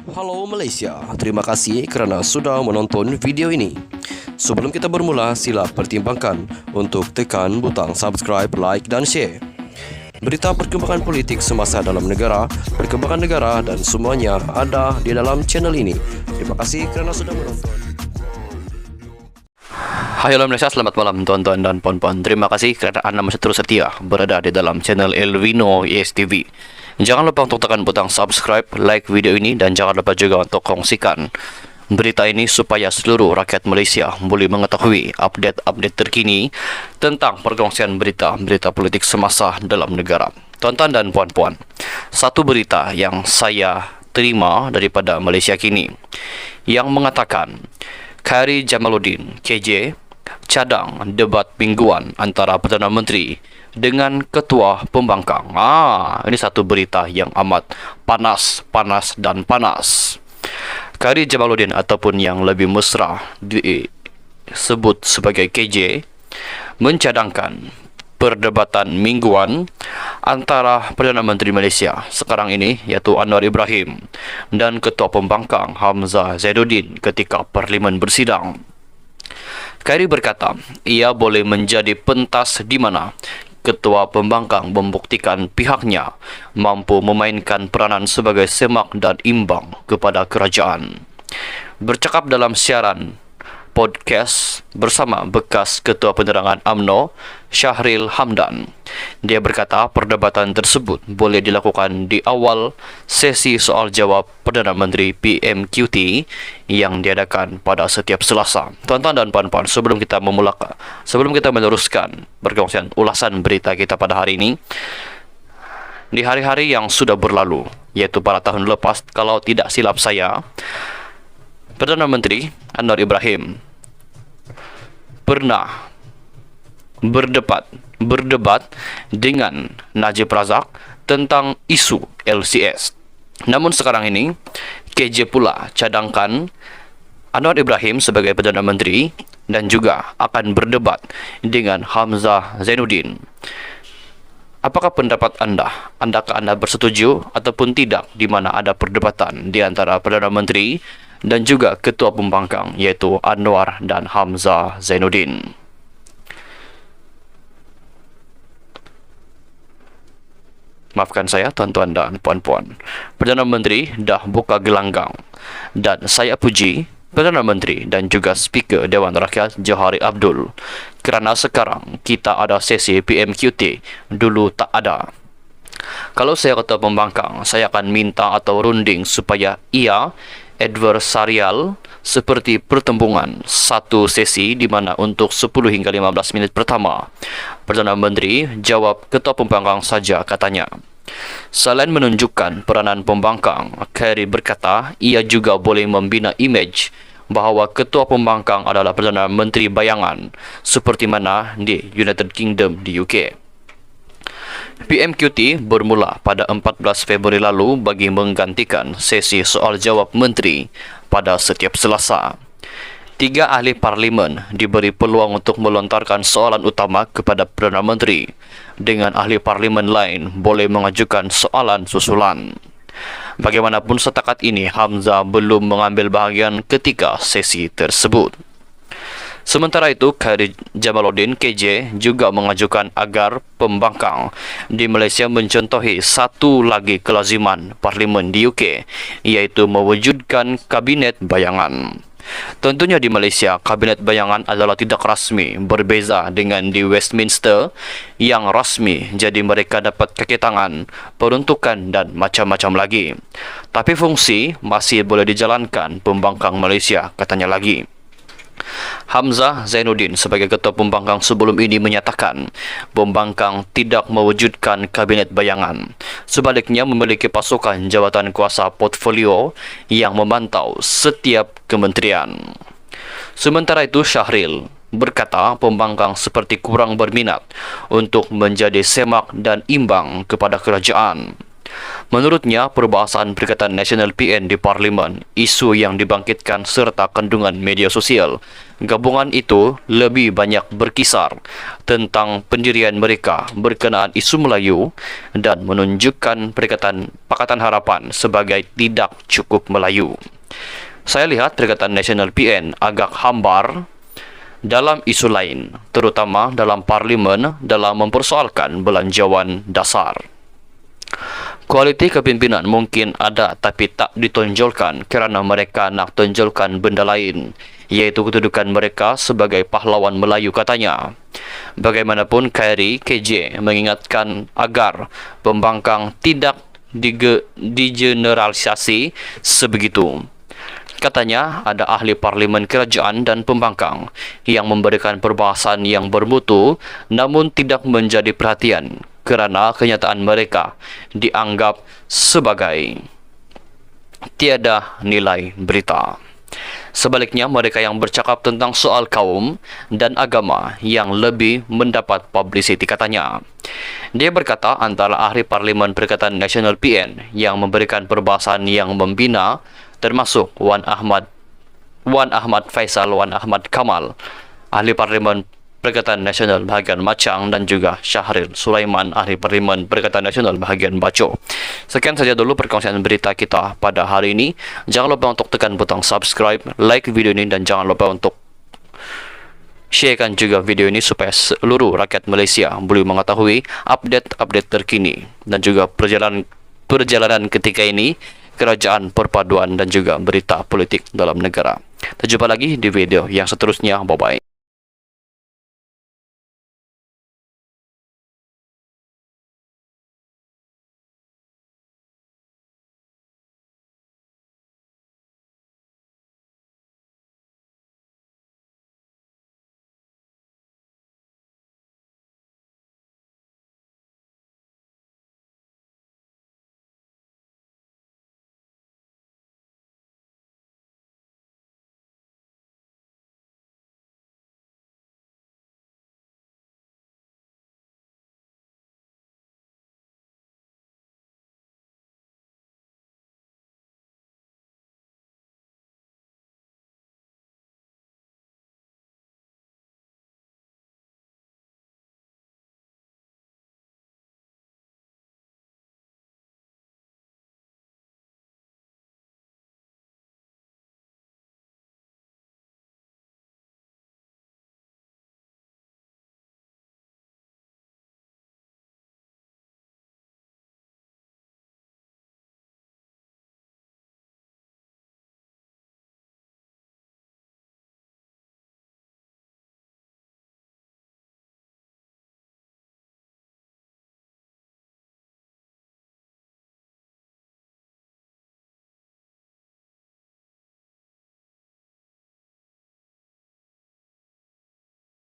Halo Malaysia, terima kasih kerana sudah menonton video ini. Sebelum kita bermula, sila pertimbangkan untuk tekan butang subscribe, like dan share. Berita perkembangan politik semasa dalam negara, perkembangan negara dan semuanya ada di dalam channel ini. Terima kasih kerana sudah menonton. Hai Malaysia, selamat malam tuan-tuan dan puan-puan. Terima kasih kerana anda masih terus setia berada di dalam channel Elvino ESTV. Jangan lupa untuk tekan butang subscribe, like video ini dan jangan lupa juga untuk kongsikan berita ini supaya seluruh rakyat Malaysia boleh mengetahui update-update terkini tentang perkongsian berita politik semasa dalam negara. Tuan-tuan dan puan-puan, satu berita yang saya terima daripada Malaysia Kini yang mengatakan Khairy Jamaluddin KJ cadang debat mingguan antara Perdana Menteri dengan Ketua Pembangkang. Ini satu berita yang amat panas. Khairy Jamaluddin ataupun yang lebih mesra disebut sebagai KJ mencadangkan perdebatan mingguan antara Perdana Menteri Malaysia sekarang ini iaitu Anwar Ibrahim dan Ketua Pembangkang Hamzah Zainuddin ketika Parlimen bersidang. Khairy berkata, ia boleh menjadi pentas di mana Ketua Pembangkang membuktikan pihaknya mampu memainkan peranan sebagai semak dan imbang kepada kerajaan. Bercakap dalam siaran podcast bersama bekas Ketua Penerangan UMNO Shahril Hamdan, dia berkata perdebatan tersebut boleh dilakukan di awal sesi soal jawab Perdana Menteri PMQT yang diadakan pada setiap Selasa. Tuan-tuan dan puan-puan, sebelum kita meneruskan perkongsian ulasan berita kita pada hari ini, di hari-hari yang sudah berlalu, yaitu pada tahun lepas, kalau tidak silap saya, Perdana Menteri Anwar Ibrahim pernah berdebat dengan Najib Razak tentang isu LCS. Namun sekarang ini KJ pula cadangkan Anwar Ibrahim sebagai Perdana Menteri dan juga akan berdebat dengan Hamzah Zainuddin. Apakah pendapat anda? Adakah anda bersetuju ataupun tidak di mana ada perdebatan di antara Perdana Menteri dan juga Ketua Pembangkang iaitu Anwar dan Hamzah Zainuddin? Maafkan saya tuan-tuan dan puan-puan, Perdana Menteri dah buka gelanggang dan saya puji Perdana Menteri dan juga Speaker Dewan Rakyat Johari Abdul kerana sekarang kita ada sesi PMQT, dulu tak ada. Kalau saya Ketua Pembangkang, saya akan minta atau runding supaya ia adversarial seperti pertembungan satu sesi di mana untuk 10 hingga 15 minit pertama Perdana Menteri jawab Ketua Pembangkang saja katanya. Selain menunjukkan peranan pembangkang, Khairy berkata ia juga boleh membina imej bahawa Ketua Pembangkang adalah Perdana Menteri bayangan seperti mana di United Kingdom di UK. PMQT bermula pada 14 Februari lalu bagi menggantikan sesi soal jawab menteri pada setiap Selasa. 3 ahli parlimen diberi peluang untuk melontarkan soalan utama kepada Perdana Menteri dengan ahli parlimen lain boleh mengajukan soalan susulan. Bagaimanapun setakat ini Hamzah belum mengambil bahagian ketika sesi tersebut. Sementara itu, Khairy Jamaluddin KJ juga mengajukan agar pembangkang di Malaysia mencontohi satu lagi kelaziman parlimen di UK, iaitu mewujudkan kabinet bayangan. Tentunya di Malaysia, kabinet bayangan adalah tidak rasmi, berbeza dengan di Westminster yang rasmi, jadi mereka dapat kaki tangan, peruntukan dan macam-macam lagi. Tapi fungsi masih boleh dijalankan pembangkang Malaysia, katanya lagi. Hamzah Zainuddin sebagai Ketua Pembangkang sebelum ini menyatakan Pembangkang tidak mewujudkan kabinet bayangan. Sebaliknya memiliki pasukan jawatan kuasa portfolio yang memantau setiap kementerian. Sementara itu Shahril berkata Pembangkang seperti kurang berminat untuk menjadi semak dan imbang kepada kerajaan. Menurutnya, perbahasan Perikatan Nasional PN di Parlimen, isu yang dibangkitkan serta kandungan media sosial, gabungan itu lebih banyak berkisar tentang pendirian mereka berkenaan isu Melayu dan menunjukkan Pakatan Harapan sebagai tidak cukup Melayu. Saya lihat Perikatan Nasional PN agak hambar dalam isu lain, terutama dalam Parlimen dalam mempersoalkan belanjawan dasar. Kualiti kepimpinan mungkin ada tapi tak ditonjolkan kerana mereka nak tonjolkan benda lain, iaitu kedudukan mereka sebagai pahlawan Melayu katanya. Bagaimanapun, Khairi KJ mengingatkan agar pembangkang tidak digeneralisasi sebegitu. Katanya ada ahli parlimen kerajaan dan pembangkang yang memberikan perbahasan yang bermutu namun tidak menjadi perhatian kerana kenyataan mereka dianggap sebagai tiada nilai berita. Sebaliknya, mereka yang bercakap tentang soal kaum dan agama yang lebih mendapat publicity katanya. Dia berkata antara ahli Parlimen Perikatan Nasional PN yang memberikan perbahasan yang membina termasuk Wan Ahmad Faisal, Wan Ahmad Kamal, ahli Parlimen Perikatan Nasional bahagian Machang, dan juga Syahril Sulaiman, ahli Parlimen Perikatan Nasional bahagian Baco. Sekian saja dulu perkongsian berita kita pada hari ini. Jangan lupa untuk tekan butang subscribe, like video ini, dan jangan lupa untuk sharekan juga video ini supaya seluruh rakyat Malaysia boleh mengetahui update-update terkini dan juga perjalanan ketika ini kerajaan perpaduan dan juga berita politik dalam negara. Kita jumpa lagi di video yang seterusnya. Bye-bye.